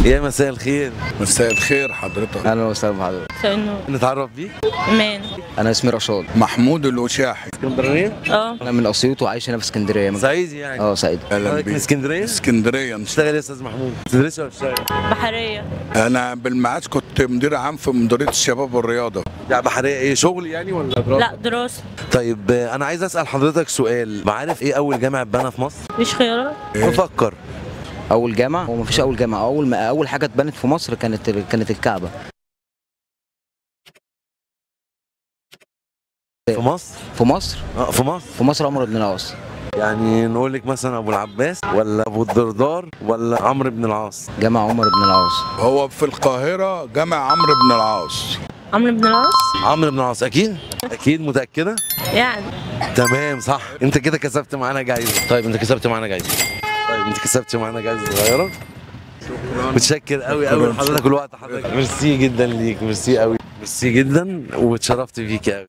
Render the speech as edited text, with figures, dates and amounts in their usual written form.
يا مساء الخير. مساء الخير حضرتك. اهلا وسهلا بحضرتك. مساء النور. نتعرف بيك. ايمان. انا اسمي رشاد. محمود الوشاحي. اسكندرانيه؟ انا من اسيوط وعايش هنا في اسكندريه. صعيدي يعني؟ سعيد. حضرتك من اسكندريه؟ اسكندريه. بتشتغل ايه يا استاذ محمود؟ بتدرسي ولا بتشتغل؟ بحرية. انا بالمعاش كنت مدير عام في مديريه الشباب والرياضه. يعني بحريه ايه، شغل يعني ولا دراسه؟ لا دراسة. طيب انا عايز اسال حضرتك سؤال، عارف ايه اول جامع اتبنى في مصر؟ مش خيارات؟ بفكر. اول جامعه؟ هو مفيش اول جامعه. اول حاجه اتبنت في مصر كانت الكعبه. في مصر؟ في مصر؟ في مصر؟ في مصر عمرو بن العاص. يعني نقول لك مثلا ابو العباس ولا ابو الدردار ولا عمرو بن العاص؟ جامع عمر بن العاص. هو في القاهره جامع عمرو بن العاص. عمرو بن العاص؟ عمرو بن العاص اكيد؟ اكيد متاكده؟ يعني. تمام صح. انت كده كسبت معانا جايزه. طيب انت كسبت معانا جايزه صغيره. متشكر قوي قوي لحضرتك والوقت حضرتك. ميرسي جدا ليك، ميرسي قوي، ميرسي جدا واتشرفت بيك قوي.